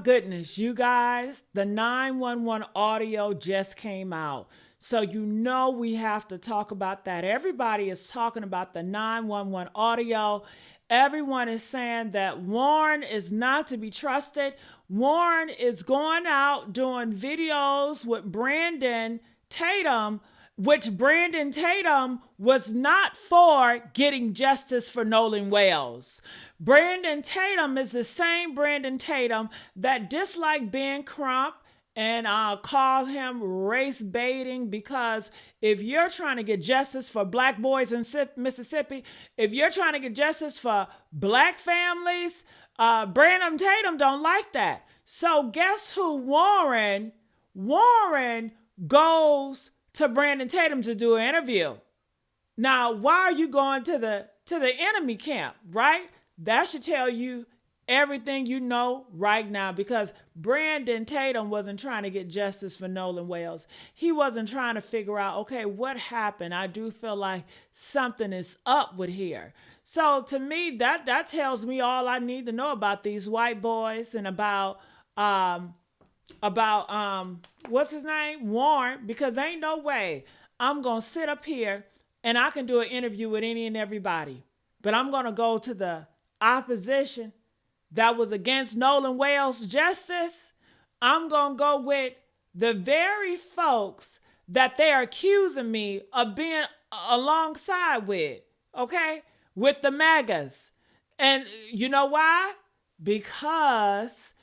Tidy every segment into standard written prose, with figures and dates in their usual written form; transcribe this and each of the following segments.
goodness, you guys, the 911 audio just came out. So you know we have to talk about that. Everybody is talking about the 911 audio. Everyone is saying that Warren is not to be trusted. Warren is going out doing videos with Brandon Tatum, which Brandon Tatum was not for getting justice for Nolan Wales. Brandon Tatum is the same Brandon Tatum that disliked Ben Crump and called him race baiting, because if you're trying to get justice for black boys in Mississippi, if you're trying to get justice for black families, Brandon Tatum don't like that. So guess who Warren goes to Brandon Tatum to do an interview. Now, why are you going to the enemy camp, right? That should tell you everything you know right now, because Brandon Tatum wasn't trying to get justice for Nolan Wales. He wasn't trying to figure out, okay, what happened? I do feel like something is up with here. So to me, that tells me all I need to know about these white boys and about what's his name? Warren, because ain't no way I'm gonna sit up here and I can do an interview with any and everybody. But I'm gonna go to the opposition that was against Nolan Wales justice. I'm gonna go with the very folks that they're accusing me of being alongside with, okay? With the MAGAs. And you know why? Because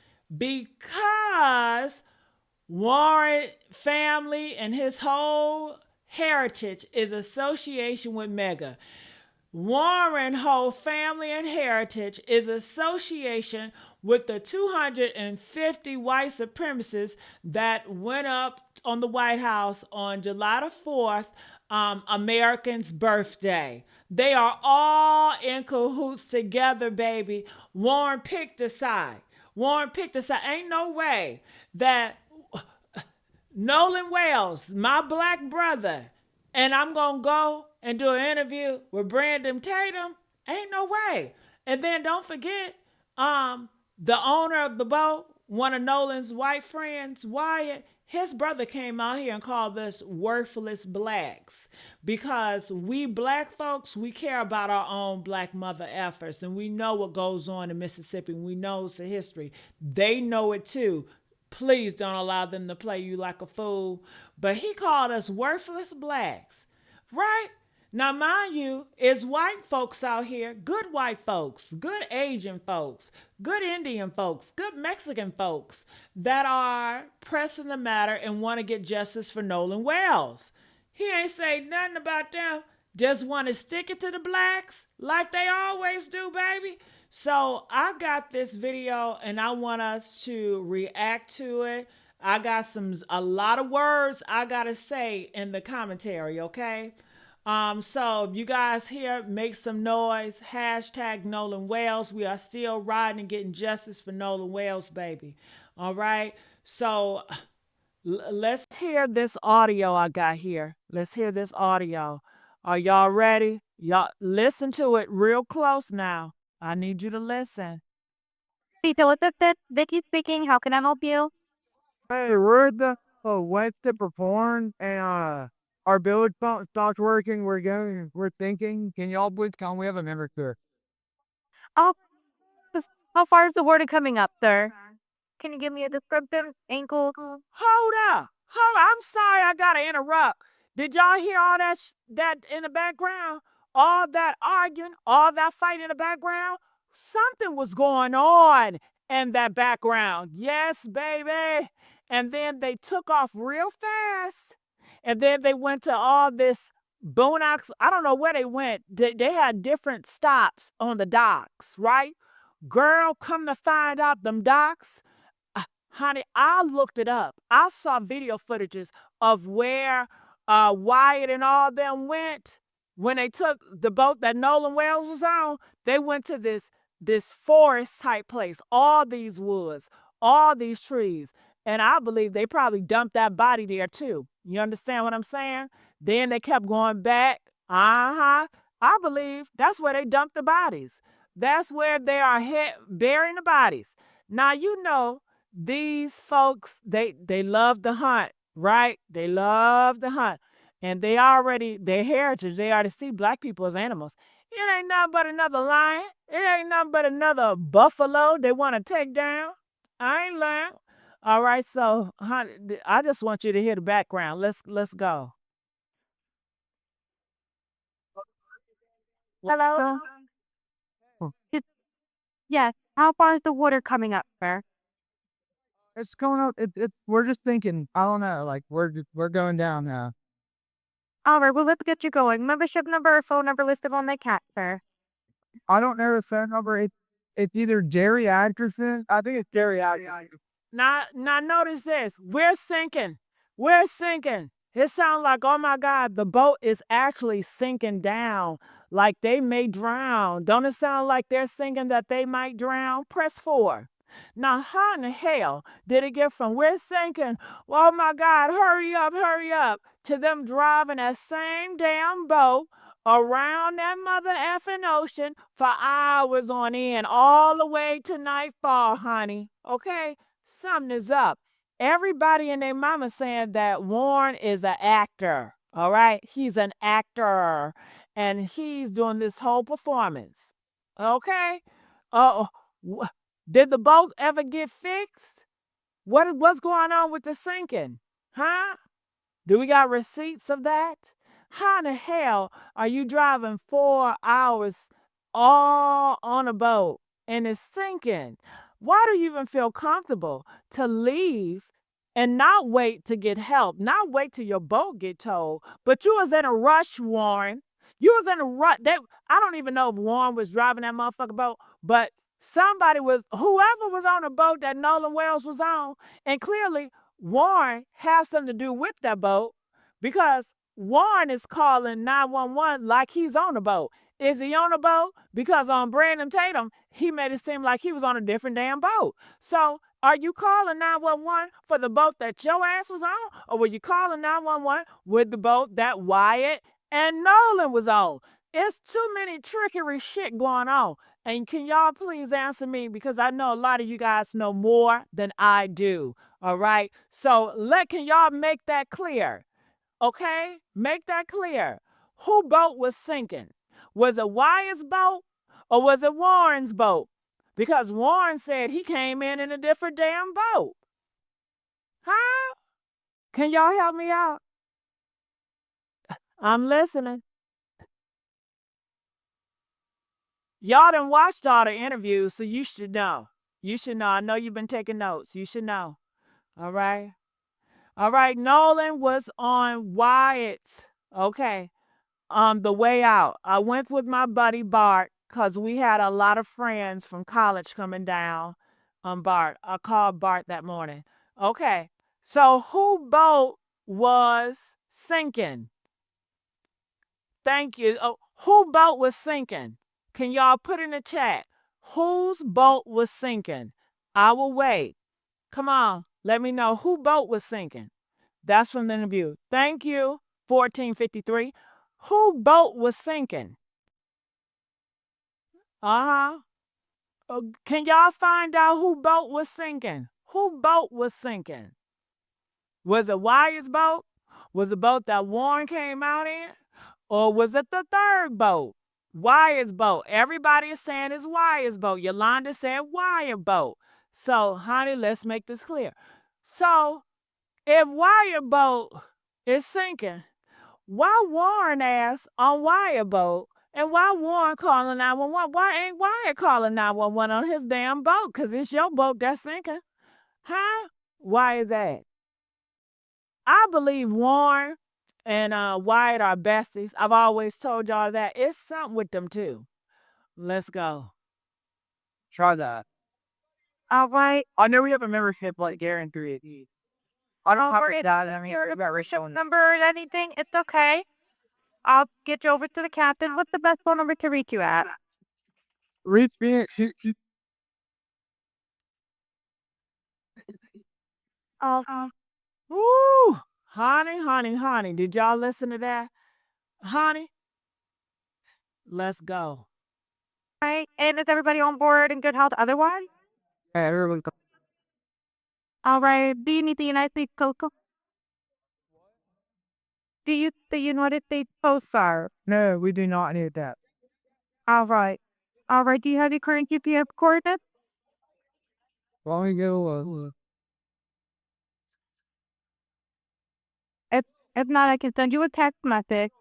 Warren family and his whole heritage is association with MAGA. Warren whole family and heritage is association with the 250 white supremacists that went up on the White House on July the 4th, Americans' birthday. They are all in cahoots together, baby. Warren picked a side. Ain't no way that Nolan Wales, my black brother, and I'm going to go and do an interview with Brandon Tatum. Ain't no way. And then don't forget, the owner of the boat, one of Nolan's white friends, Wyatt, his brother came out here and called us worthless blacks, because we black folks, we care about our own black mother efforts, and we know what goes on in Mississippi. We know the history. They know it too. Please don't allow them to play you like a fool. But he called us worthless blacks, right? Now, mind you, it's white folks out here, good white folks, good Asian folks, good Indian folks, good Mexican folks that are pressing the matter and want to get justice for Nolan Wales. He ain't say nothing about them. Just want to stick it to the blacks like they always do, baby. So I got this video and I want us to react to it. I got a lot of words I gotta say in the commentary, okay? So you guys here, make some noise. Hashtag Nolan Wales. We are still riding and getting justice for Nolan Wales, baby. All right. So let's hear this audio I got here. Let's hear this audio. Are y'all ready? Y'all listen to it real close now. I need you to listen. Tito, what's up, Vicky speaking. How can I help you? Hey, we're at the went to perform and our billing stopped working. We're thinking, can y'all please come? We have a member here. Oh, how far is the water coming up, sir? Can you give me a description? Ankle? Hold up. I'm sorry I gotta interrupt. Did y'all hear all that in the background? All that arguing, all that fight in the background? Something was going on in that background. Yes, baby. And then they took off real fast. And then they went to all this boondocks. I don't know where they went. They had different stops on the docks, right? Girl, come to find out, them docks, honey, I looked it up. I saw video footages of where Wyatt and all them went when they took the boat that Nolan Wales was on. They went to this forest type place, all these woods, all these trees. And I believe they probably dumped that body there too. You understand what I'm saying? Then they kept going back. I believe that's where they dumped the bodies. That's where they are burying the bodies. Now, you know these folks, they love to hunt, right? They love to hunt. And they already, their heritage, they already see black people as animals. It ain't nothing but another lion. It ain't nothing but another buffalo they want to take down. I ain't lying. All right, so honey, I just want you to hear the background. Let's go. Hello? Oh, Yes. How far is the water coming up, sir? it's going up. We're just thinking. I don't know. Like we're going down now. All right, well, let's get you going. Membership number or phone number listed on the cat, sir. I don't know the phone number. It's either Jerry Atkinson. I think it's Jerry Atkinson. Now notice this. We're sinking. We're sinking. It sounds like, oh my God, the boat is actually sinking down. Like they may drown. Don't it sound like they're thinking that they might drown? Press 4. Now, how in the hell did it get from we're sinking, oh my God, hurry up, to them driving that same damn boat around that mother effing ocean for hours on end, all the way to nightfall, honey? Okay? Something is up. Everybody and their mama saying that Warren is an actor. All right? He's an actor. And he's doing this whole performance. Okay? Uh, did the boat ever get fixed? What's going on with the sinking? Huh? Do we got receipts of that? How in the hell are you driving 4 hours all on a boat and it's sinking? Why do you even feel comfortable to leave and not wait to get help, not wait till your boat get towed? But you was in a rush, Warren. You was in a rush. I don't even know if Warren was driving that motherfucker boat, but whoever was on the boat that Nolan Wells was on, and clearly Warren has something to do with that boat because Warren is calling 911 like he's on the boat. Is he on the boat? Because on Brandon Tatum, he made it seem like he was on a different damn boat. So are you calling 911 for the boat that your ass was on? Or were you calling 911 with the boat that Wyatt and Nolan was on? It's too many trickery shit going on. And can y'all please answer me because I know a lot of you guys know more than I do. All right. So can y'all make that clear? Okay? Make that clear. Who boat was sinking? Was it Wyatt's boat or was it Warren's boat? Because Warren said he came in a different damn boat. Huh? Can y'all help me out? I'm listening. Y'all done watched all the interviews, so you should know. You should know. I know you've been taking notes. You should know. All right. All right. Nolan was on Wyatt's. Okay. The way out. I went with my buddy Bart because we had a lot of friends from college coming down. Bart. I called Bart that morning. Okay. So who boat was sinking? Thank you. Oh, who boat was sinking? Can y'all put in the chat? Whose boat was sinking? I will wait. Come on. Let me know who boat was sinking. That's from the interview. Thank you. 1453. Who boat was sinking? Uh-huh. Can y'all find out who boat was sinking? Who boat was sinking? Was it Wyatt's boat? Was the boat that Warren came out in? Or was it the third boat? Wyatt's boat. Everybody is saying it's Wyatt's boat. Yolanda said Wyatt boat. So, honey, let's make this clear. So, if Wyatt boat is sinking, why Warren ass on Wyatt boat and why Warren calling 911? Why ain't Wyatt calling 911 on his damn boat? Because it's your boat that's sinking. Huh? Why is that? I believe Warren and Wyatt are besties. I've always told y'all that. It's something with them too. Let's go. Try that. All right. I know we have a membership like guaranteed. I don't have Over it. that. I mean, Your membership number or anything, it's okay. I'll get you over to the captain. What's the best phone number to reach you at? reach me. Oh, Woo! Honey. Did y'all listen to that? Honey, let's go. right. And is everybody on board in good health otherwise? Everyone's All right. Do you need the United States Coastal? Do you the United States Coast Guard? No, we do not need that. All right. All right. Do you have your current GPS coordinates? Let me go. If if not, I can send you a text message.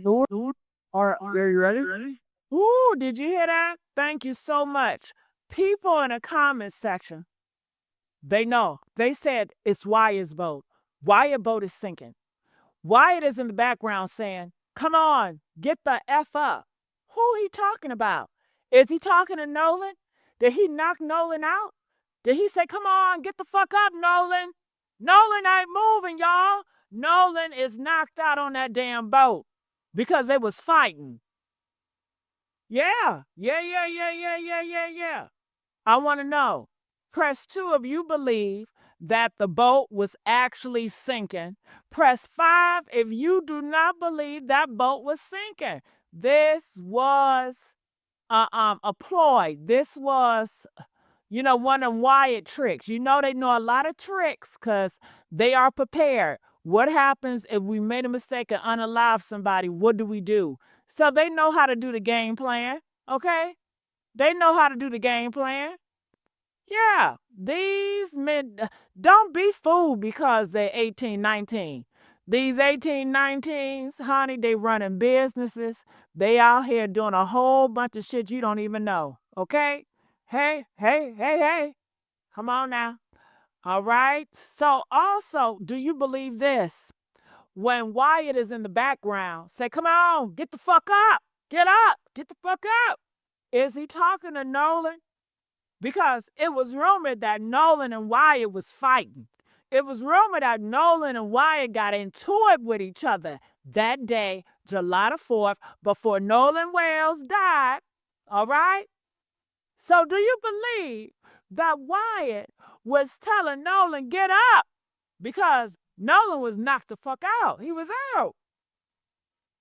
Lord, are you ready? Ooh, did you hear that? Thank you so much. People in the comments section, they know. They said it's Wyatt's boat. Wyatt's boat is sinking. Wyatt is in the background saying, come on, get the F up. Who he talking about? Is he talking to Nolan? Did he knock Nolan out? Did he say, come on, get the fuck up, Nolan? Nolan ain't moving, y'all. Nolan is knocked out on that damn boat because they was fighting. Yeah. I want to know. Press 2 if you believe that the boat was actually sinking. Press 5 if you do not believe that boat was sinking. This was a ploy. This was, one of them Wyatt tricks. They know a lot of tricks because they are prepared. What happens if we made a mistake and unalive somebody? What do we do? So they know how to do the game plan, okay? They know how to do the game plan. Yeah, these men don't be fooled because they're 18, 19. These 18, 19s, honey, they running businesses. They out here doing a whole bunch of shit you don't even know. Okay? Hey. Come on now. All right. So also, do you believe this? When Wyatt is in the background, say, come on, get the fuck up. Get up. Get the fuck up. Is he talking to Nolan? Because it was rumored that Nolan and Wyatt was fighting. It was rumored that Nolan and Wyatt got into it with each other that day, July the 4th, before Nolan Wales died. All right? So do you believe that Wyatt was telling Nolan, get up? Because Nolan was knocked the fuck out. He was out.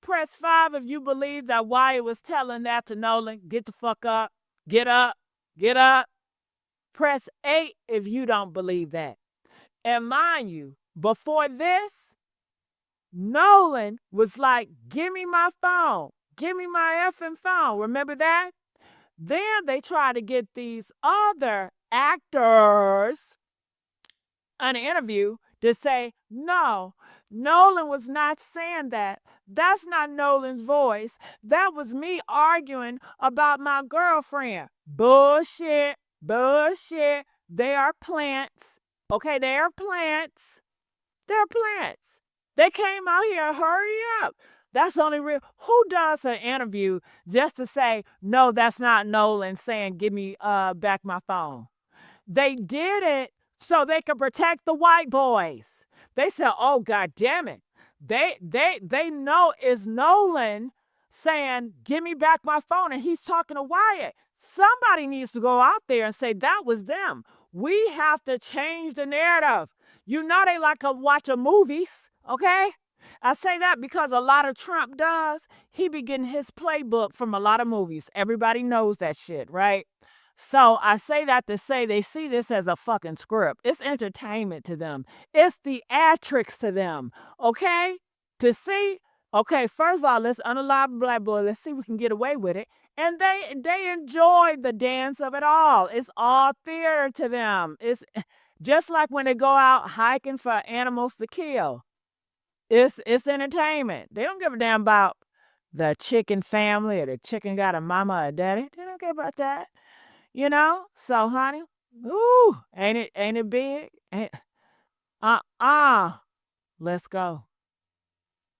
Press 5 if you believe that Wyatt was telling that to Nolan, get the fuck up, get up, get up. Press 8 if you don't believe that. And mind you, before this, Nolan was like, give me my phone. Give me my effing phone. Remember that? Then they try to get these other actors an interview to say, no, Nolan was not saying that. That's not Nolan's voice. That was me arguing about my girlfriend. Bullshit. They are plants. Okay, they are plants. They're plants. They came out here, hurry up. That's only real. Who does an interview just to say, no, that's not Nolan saying, give me back my phone? They did it so they could protect the white boys. They said, "Oh God damn it!" They know it's Nolan saying, "Give me back my phone," and he's talking to Wyatt. Somebody needs to go out there and say that was them. We have to change the narrative. They like to watch movies, okay? I say that because a lot of Trump does. He be getting his playbook from a lot of movies. Everybody knows that shit, right? So I say that to say they see this as a fucking script. It's entertainment to them. It's theatrics to them. Okay? To see, okay, first of all, let's unalive a black boy. Let's see if we can get away with it. And they enjoy the dance of it all. It's all theater to them. It's just like when they go out hiking for animals to kill. It's entertainment. They don't give a damn about the chicken family or the chicken got a mama or daddy. They don't care about that. So honey, ooh, ain't it big? Uh-uh. Let's go.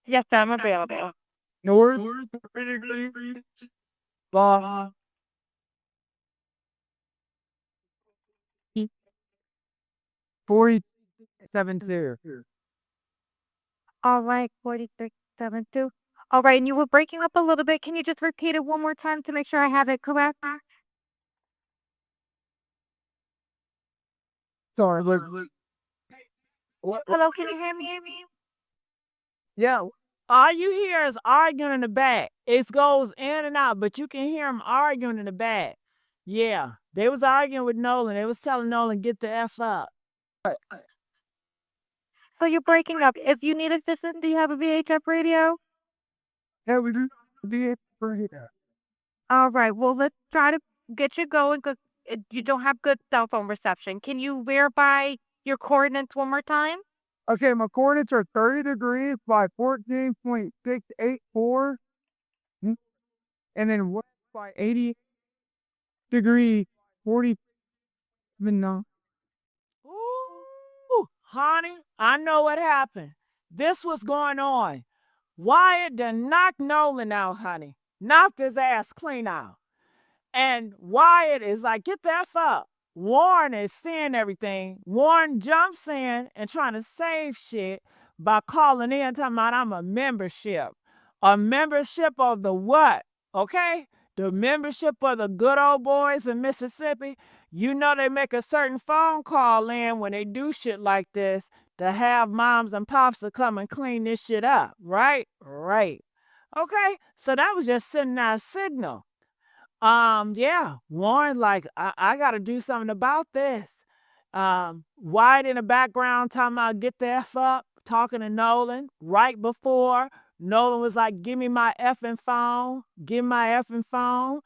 Yes, I'm available. North, Bob, 4072. All right, 4672. All right, and you were breaking up a little bit. Can you just repeat it one more time to make sure I have it correct? Sorry, look. Hello, can you hear me? Yeah, All you hear is arguing in the back. It goes in and out, but you can hear them arguing in the back. Yeah, they was arguing with Nolan. They was telling Nolan, get the F up. So you're breaking up. If you need assistance, do you have a VHF radio? Yeah, we do. The radio. All right. Well, let's try to get you going because you don't have good cell phone reception. Can you verify your coordinates one more time? Okay, my coordinates are 30 degrees by 14.684. And then west by 80 degree 40. No. Ooh, honey, I know what happened. This was going on. Wyatt done knocked Nolan out, honey. Knocked his ass clean out. And Wyatt is like, get the F up. Warren is seeing everything. Warren jumps in and trying to save shit by calling in, talking about I'm a membership. A membership of the what? Okay? The membership of the good old boys in Mississippi. You know they make a certain phone call in when they do shit like this to have moms and pops to come and clean this shit up, right? Right. Okay? So that was just sending out a signal. Yeah, Warren, like, I gotta do something about this. White in the background talking about get the F up, talking to Nolan right before Nolan was like, give me my effing phone, give me my effing phone.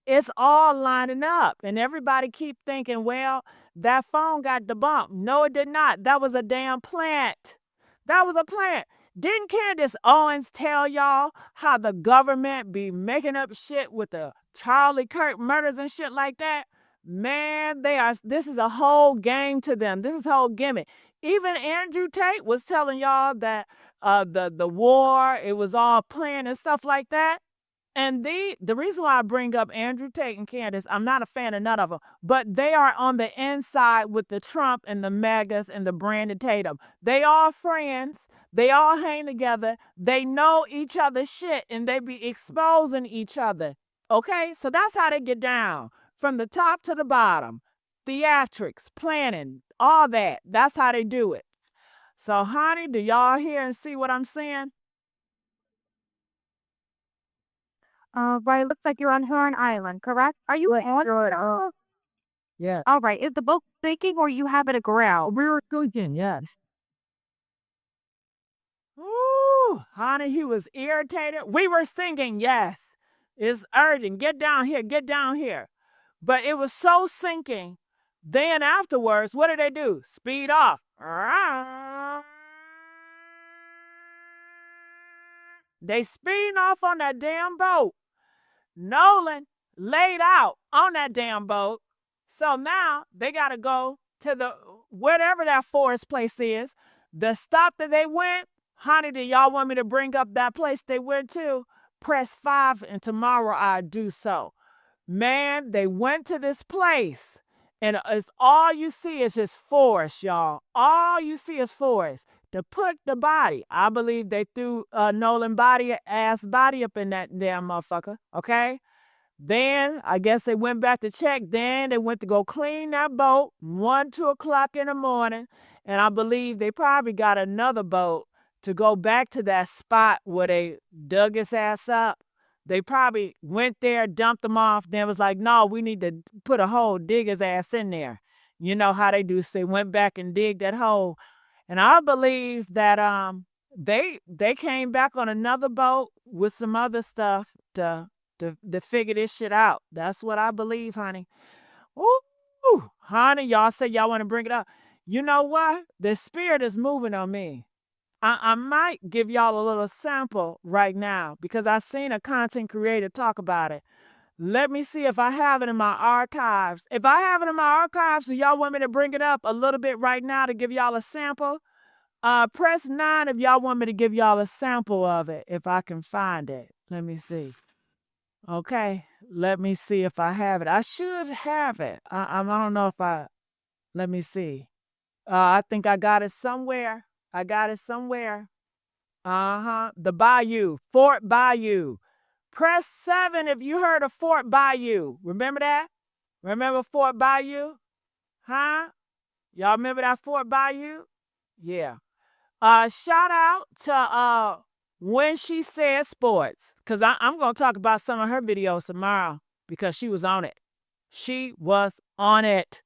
It's all lining up. And everybody keep thinking, well, that phone got debunked. No, it did not. That was a damn plant. That was a plant. Didn't Candace Owens tell y'all how the government be making up shit with the Charlie Kirk murders and shit like that? Man, this is a whole game to them. This is a whole gimmick. Even Andrew Tate was telling y'all that the war, it was all planned and stuff like that. And the reason why I bring up Andrew Tate and Candace, I'm not a fan of none of them, but they are on the inside with the Trump and the Megas and the Brandon Tatum. They all friends. They all hang together. They know each other's shit and they be exposing each other. Okay? So that's how they get down from the top to the bottom. Theatrics, planning, all that. That's how they do it. So, honey, do y'all hear and see what I'm saying? Right. Looks like you're on Horn Island, correct? Are you on? Good. Yeah. All right. Is the boat sinking or you have it aground? We were thinking, yes. Ooh, honey, he was irritated. We were singing, yes. It's urgent. Get down here, get down here. But it was so sinking. Then afterwards, what did they do? Speed off. They speeding off on that damn boat. Nolan laid out on that damn boat. So now they got to go to the whatever that forest place is. The stop that they went, honey, do y'all want me to bring up that place they went to? Press 5 and tomorrow I do so. Man, they went to this place and it's all you see is just forest, y'all. All you see is forest. To put the body, I believe they threw Nolan ass body up in that damn motherfucker, okay? Then I guess they went back to check. Then they went to go clean that boat 1, 2 o'clock in the morning. And I believe they probably got another boat to go back to that spot where they dug his ass up. They probably went there, dumped him off, then was like, no, we need to put a hole, dig his ass in there. You know how they do. So they went back and dig that hole. And I believe that they came back on another boat with some other stuff to figure this shit out. That's what I believe, honey. Ooh, honey, y'all say y'all want to bring it up. You know what? The spirit is moving on me. I might give y'all a little sample right now because I seen a content creator talk about it. Let me see if I have it in my archives. If I have it in my archives, do y'all want me to bring it up a little bit right now to give y'all a sample? Press 9 if y'all want me to give y'all a sample of it, if I can find it. Let me see. Okay, let me see if I have it. I should have it. I don't know if let me see. I think I got it somewhere. I got it somewhere. The Bayou, Fort Bayou. Press 7 if you heard of Fort Bayou. Remember that? Remember Fort Bayou? Huh? Y'all remember that Fort Bayou? Yeah. Shout out to when she said sports, because I'm going to talk about some of her videos tomorrow because she was on it. She was on it.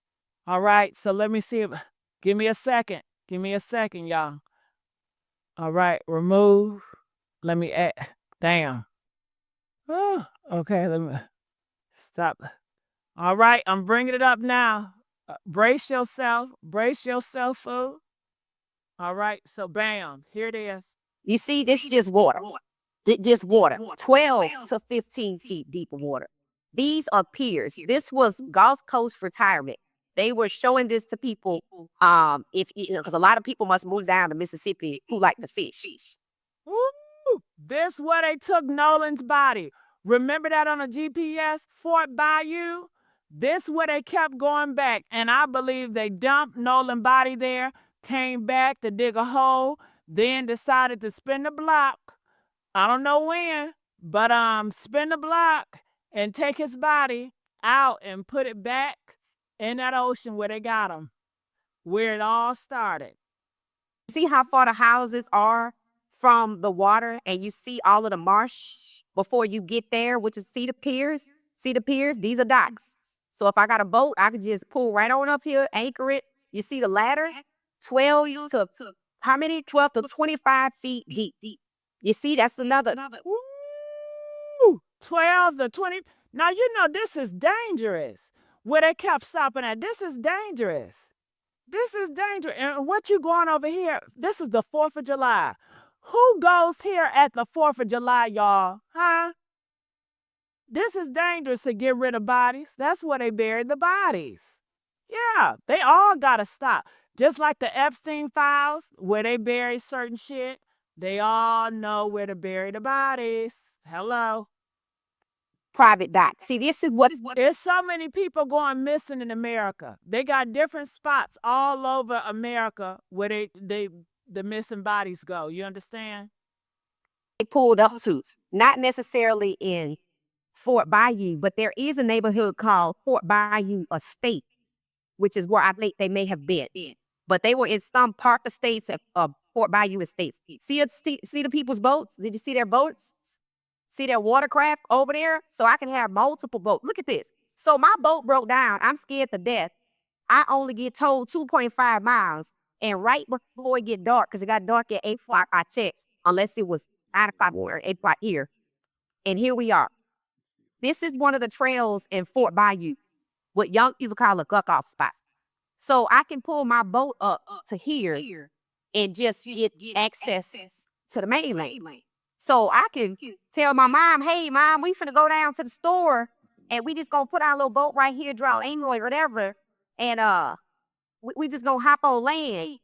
All right, so let me see. Give me a second. Give me a second, y'all. All right, remove. Let me add. Damn. Oh, okay, let me stop. All right, I'm bringing it up now. Brace yourself. Brace yourself, fool. All right, so bam, here it is. You see, this is just water. Just water. 12 to 15 feet deep of water. These are piers. This was Gulf Coast retirement. They were showing this to people, if because a lot of people must move down to Mississippi who like to fish. Woo! This where they took Nolan's body. Remember that on a GPS? Fort Bayou? This where they kept going back. And I believe they dumped Nolan's body there, came back to dig a hole, then decided to spin the block. I don't know when, but spin the block and take his body out and put it back in that ocean where they got him, where it all started. See how far the houses are from the water, and you see all of the marsh before you get there, which is see the piers? See the piers? These are docks. So if I got a boat, I could just pull right on up here, anchor it. You see the ladder? 12 to how many? 12 to 25 feet deep. You see, that's another. Woo! 12 to 20. Now, you know, this is dangerous. Where they kept stopping at, this is dangerous. This is dangerous. And what you going over here? This is the 4th of July. Who goes here at the 4th of July, y'all? Huh? This is dangerous to get rid of bodies. That's where they buried the bodies. Yeah, they all got to stop. Just like the Epstein files, where they bury certain shit, they all know where to bury the bodies. Hello. Private dock. See, this is what There's so many people going missing in America. They got different spots all over America where the missing bodies go. You understand? they pulled up to. Not necessarily in Fort Bayou, but there is a neighborhood called Fort Bayou Estate, which is where I think they may have been. But they were in some park estates of Fort Bayou Estates. See the people's boats? Did you see their boats? See their watercraft over there? So I can have multiple boats. Look at this. So my boat broke down. I'm scared to death. I only get towed 2.5 miles. And right before it get dark, because it got dark at 8 o'clock, I checked, unless it was 9 o'clock or 8 o'clock here. And here we are. This is one of the trails in Fort Bayou, what young people call a guck-off spot. So I can pull my boat up to here and just get access to the mainland. So I can tell my mom, hey, mom, we finna go down to the store and we just gonna put our little boat right here, draw angle or whatever. And we just gonna hop on land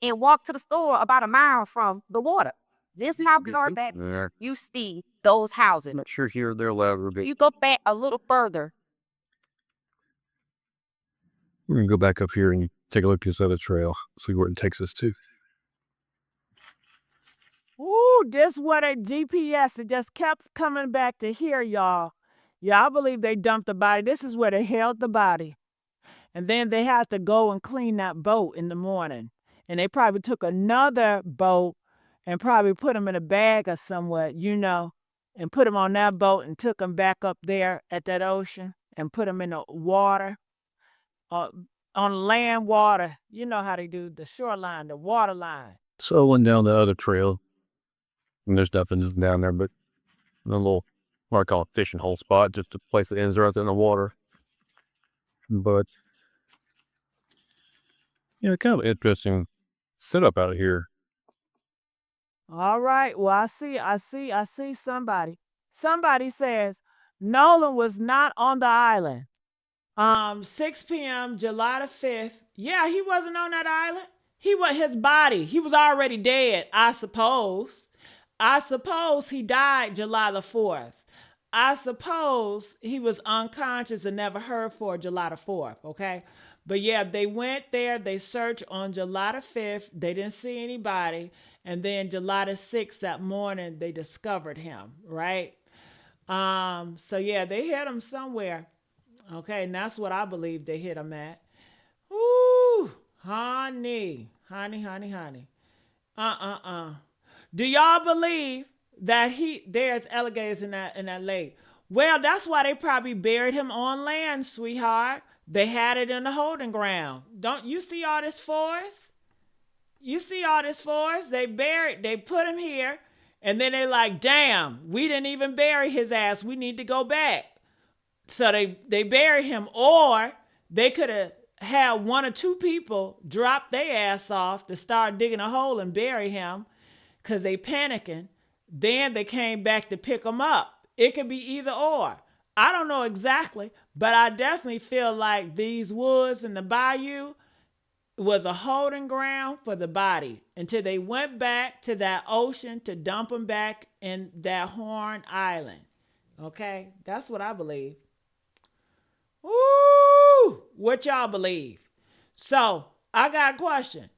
and walk to the store about a mile from the water. Just how far back you see those houses. I'm not sure here they're allowed to You go back a little further. We're gonna go back up here and take a look at this other trail, see where it takes us to. Ooh, this what a GPS. It just kept coming back to here, y'all. Yeah, I believe they dumped the body. This is where they held the body. And then they had to go and clean that boat in the morning. And they probably took another boat and probably put them in a bag or somewhere, you know, and put them on that boat and took them back up there at that ocean and put them in the water, on land water. You know how they do the shoreline, the water line. So I went down the other trail, and there's nothing down there but a little, what I call a fishing hole spot, just a place that ends right there in the water. But, you know, kind of interesting setup out here. All right. Well, I see somebody. Somebody says Nolan was not on the island. 6 p.m., July the 5th. Yeah, he wasn't on that island. He was his body. He was already dead, I suppose. I suppose he died July the 4th. I suppose he was unconscious and never heard for July the 4th, okay? But yeah, they went there, they searched on July the 5th, they didn't see anybody, and then July the 6th that morning they discovered him, right? So yeah, they hit him somewhere. Okay, and that's what I believe they hit him at. Ooh, honey. Uh-uh-uh. Do y'all believe that there's alligators in that lake? Well, that's why they probably buried him on land, sweetheart. They had it in the holding ground. Don't you see all this forest? You see all this forest? They put him here, and then they like, damn, we didn't even bury his ass. We need to go back. So they buried him, or they could have had one or two people drop their ass off to start digging a hole and bury him because they panicking. Then they came back to pick him up. It could be either or. I don't know exactly, but I definitely feel like these woods and the bayou was a holding ground for the body until they went back to that ocean to dump him back in that Horn Island. Okay? That's what I believe. Woo! What y'all believe? So, I got a question.